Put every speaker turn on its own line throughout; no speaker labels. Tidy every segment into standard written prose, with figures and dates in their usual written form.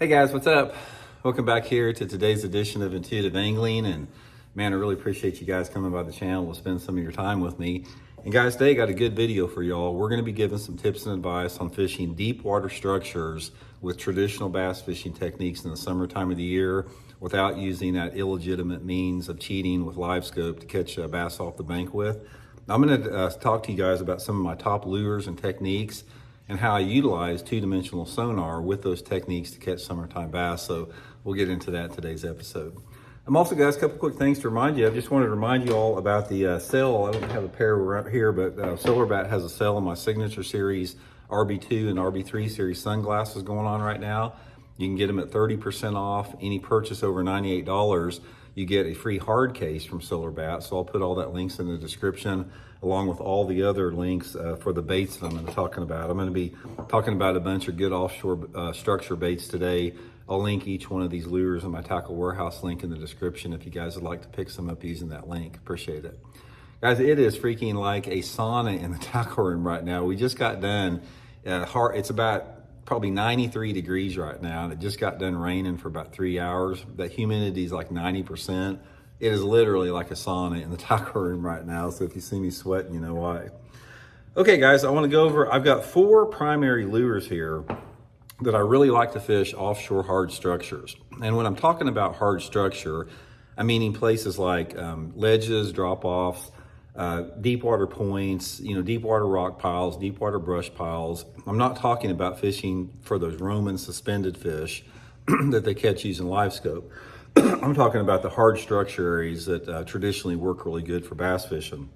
Hey guys, what's up? Welcome back here to today's edition of Intuitive Angling. And man, I really appreciate you guys coming by the channel to spend some of your time with me. And guys, today I got a good video for y'all. We're gonna be giving some tips and advice on fishing deep water structures with traditional bass fishing techniques in the summertime of the year without using that illegitimate means of cheating with live scope to catch a bass off the bank with. I'm gonna talk to you guys about some of my top lures and techniques and how I utilize two-dimensional sonar with those techniques to catch summertime bass. So we'll get into that in today's episode. I'm also, guys, a couple quick things to remind you. I just wanted to remind you all about the sale. I don't have a pair right here, but Silverbat has a sale on my Signature Series RB2 and RB3 Series sunglasses going on right now. You can get them at 30% off. Any purchase over $98, you get a free hard case from Silverbat. So I'll put all that links in the description, along with all the other links for the baits that I'm going to be talking about. I'm going to be talking about a bunch of good offshore structure baits today. I'll link each one of these lures in my Tackle Warehouse link in the description if you guys would like to pick some up using that link. Appreciate it. Guys, it is freaking like a sauna in the tackle room right now. We just got done. It's about probably 93 degrees right now, and it just got done raining for about 3 hours. The humidity is like 90%. It is literally like a sauna in the tackle room right now, so if you see me sweating, you know why. Okay, guys, I want to go over, I've got 4 primary lures here that I really like to fish offshore hard structures. And when I'm talking about hard structure, I'm meaning places like ledges, drop-offs, deep water points, deep water rock piles, deep water brush piles. I'm not talking about fishing for those Roman suspended fish that they catch using live scope. I'm talking about the hard structure areas that traditionally work really good for bass fishing.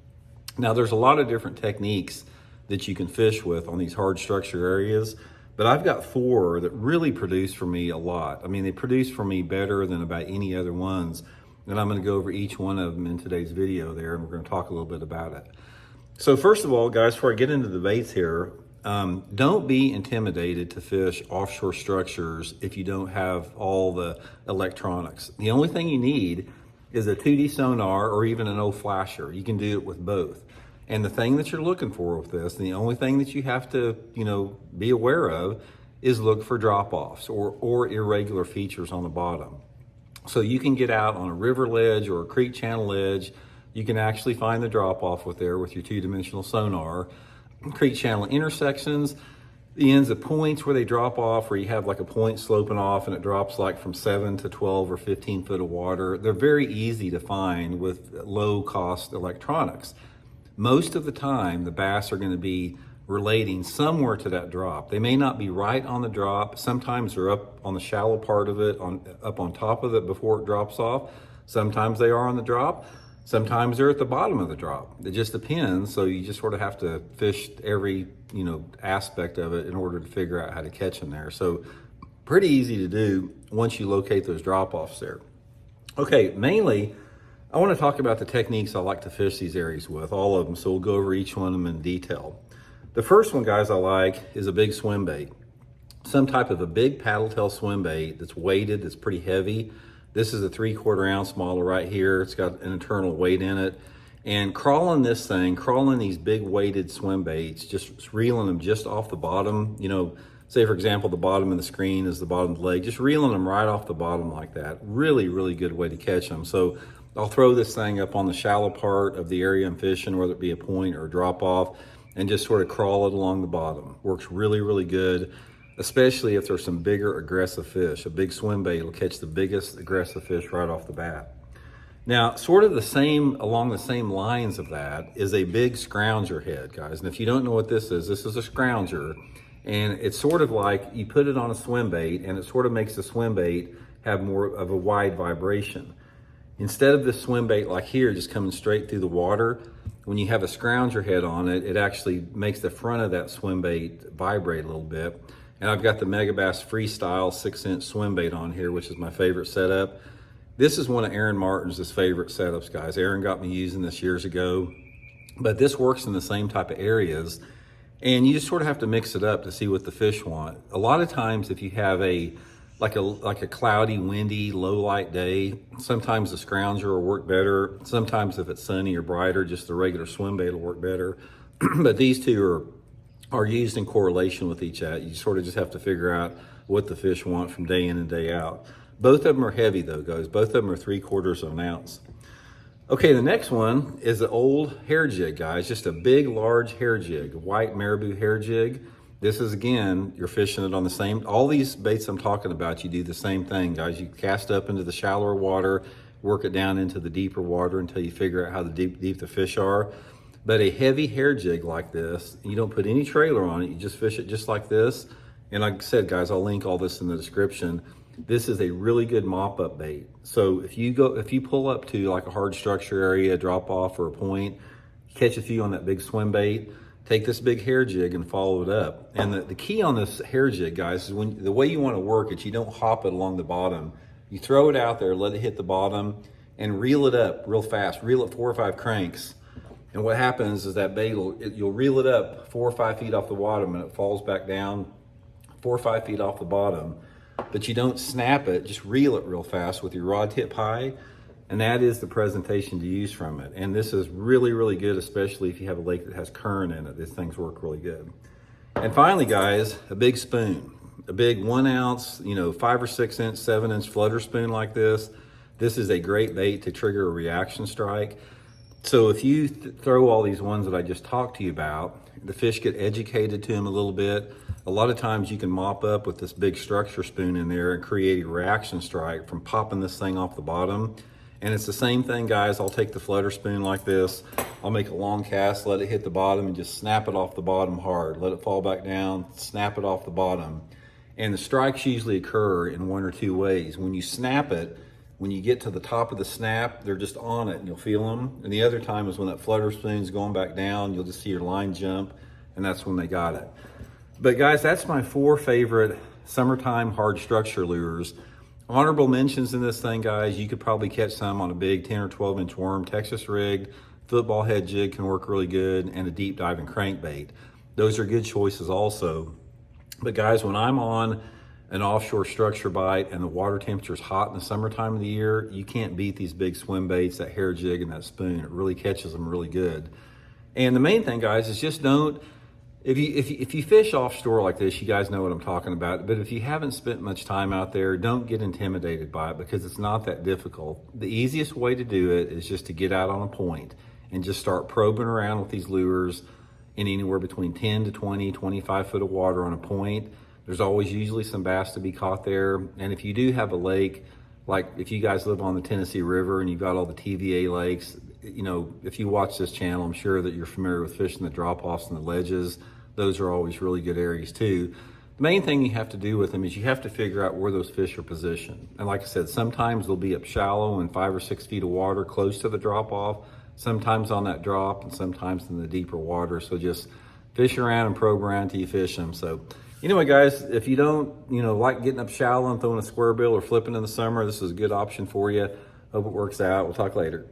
Now, there's a lot of different techniques that you can fish with on these hard structure areas, but I've got 4 that really produce for me a lot. I mean, they produce for me better than about any other ones. And I'm going to go over each one of them in today's video there, and we're going to talk a little bit about it. So first of all, guys, before I get into the baits here, don't be intimidated to fish offshore structures if you don't have all the electronics. The only thing you need is a 2D sonar or even an old flasher. You can do it with both. And the thing that you're looking for with this, and the only thing that you have to, be aware of is look for drop-offs or irregular features on the bottom. So you can get out on a river ledge or a creek channel ledge. You can actually find the drop-off with your two-dimensional sonar. Creek channel intersections, the ends of points where they drop off, where you have like a point sloping off and it drops like from 7 to 12 or 15 foot of water. They're very easy to find with low-cost electronics. Most of the time, the bass are going to be relating somewhere to that drop. They may not be right on the drop. Sometimes they're up on the shallow part of it, up on top of it before it drops off. Sometimes they are on the drop. Sometimes they're at the bottom of the drop. It just depends. So you just sort of have to fish every, aspect of it in order to figure out how to catch them there. So pretty easy to do once you locate those drop-offs there. Okay, mainly, I want to talk about the techniques I like to fish these areas with, all of them. So we'll go over each one of them in detail. The first one, guys, I like is a big swim bait. Some type of a big paddle tail swim bait that's weighted, that's pretty heavy. This is a 3/4 ounce model right here. It's got an internal weight in it. And crawling these big weighted swim baits, just reeling them just off the bottom. Say for example, the bottom of the screen is the bottom of the leg, just reeling them right off the bottom like that. Really, really good way to catch them. So I'll throw this thing up on the shallow part of the area I'm fishing, whether it be a point or a drop off, and just sort of crawl it along the bottom. Works really, really good, especially if there's some bigger aggressive fish. A big swim bait will catch the biggest aggressive fish right off the bat. Now, sort of along the same lines of that is a big scrounger head, guys. And if you don't know what this is a scrounger. And it's sort of like you put it on a swim bait and it sort of makes the swim bait have more of a wide vibration. Instead of this swim bait like here, just coming straight through the water, when you have a scrounger head on it, it actually makes the front of that swim bait vibrate a little bit. And I've got the Megabass Freestyle 6-inch swim bait on here, which is my favorite setup. This is one of Aaron Martin's favorite setups, guys. Aaron got me using this years ago, but this works in the same type of areas. And you just sort of have to mix it up to see what the fish want. A lot of times if you have like a cloudy, windy, low light day, sometimes the scrounger will work better. Sometimes if it's sunny or brighter, just the regular swim bait will work better. But these two are used in correlation with each other. You sort of just have to figure out what the fish want from day in and day out. Both of them are heavy though, guys. Both of them are 3/4 of an ounce. Okay, the next one is the old hair jig, guys. Just a big, large hair jig, a white marabou hair jig. This is, again, you're fishing it on the same, all these baits I'm talking about, you do the same thing, guys. You cast up into the shallower water, work it down into the deeper water until you figure out how deep the fish are. But a heavy hair jig like this, you don't put any trailer on it, you just fish it just like this. And like I said, guys, I'll link all this in the description. This is a really good mop-up bait. So if you pull up to like a hard structure area, drop off or a point, catch a few on that big swim bait, take this big hair jig and follow it up. And the key on this hair jig, guys, is the way you want to work it, you don't hop it along the bottom. You throw it out there, let it hit the bottom, and reel it up real fast. Reel it 4 or 5 cranks. And what happens is that bait, you'll reel it up 4 or 5 feet off the bottom and it falls back down 4 or 5 feet off the bottom. But you don't snap it, just reel it real fast with your rod tip high. And that is the presentation to use from it. And this is really, really good, especially if you have a lake that has current in it. These things work really good. And finally, guys, a big spoon. A big 1 ounce, 5 or 6 inch, 7 inch flutter spoon like this. This is a great bait to trigger a reaction strike. So if you throw all these ones that I just talked to you about, the fish get educated to them a little bit. A lot of times you can mop up with this big structure spoon in there and create a reaction strike from popping this thing off the bottom. And it's the same thing, guys. I'll take the flutter spoon like this. I'll make a long cast, let it hit the bottom, and just snap it off the bottom hard. Let it fall back down, snap it off the bottom. And the strikes usually occur in 1 or 2 ways. When you snap it, when you get to the top of the snap, they're just on it and you'll feel them. And the other time is when that flutter spoon's going back down, you'll just see your line jump, and that's when they got it. But guys, that's my 4 favorite summertime hard structure lures. Honorable mentions in this thing, guys. You could probably catch some on a big 10 or 12 inch worm, Texas rigged, football head jig can work really good, and a deep diving crankbait. Those are good choices also. But guys, when I'm on an offshore structure bite and the water temperature is hot in the summertime of the year, you can't beat these big swim baits, that hair jig and that spoon. It really catches them really good. And the main thing, guys, is just don't, if you fish offshore like this, you guys know what I'm talking about. But if you haven't spent much time out there, don't get intimidated by it because it's not that difficult. The easiest way to do it is just to get out on a point and just start probing around with these lures in anywhere between 10 to 20, 25 foot of water on a point. There's always usually some bass to be caught there. And if you do have a lake, like if you guys live on the Tennessee River and you've got all the TVA lakes, if you watch this channel, I'm sure that you're familiar with fishing the drop-offs and the ledges. Those are always really good areas too. The main thing you have to do with them is you have to figure out where those fish are positioned. And like I said, sometimes they'll be up shallow in 5 or 6 feet of water close to the drop-off, sometimes on that drop, and sometimes in the deeper water. So just fish around and probe around till you fish them. So anyway, guys, if you don't, like getting up shallow and throwing a square bill or flipping in the summer, this is a good option for you. Hope it works out. We'll talk later.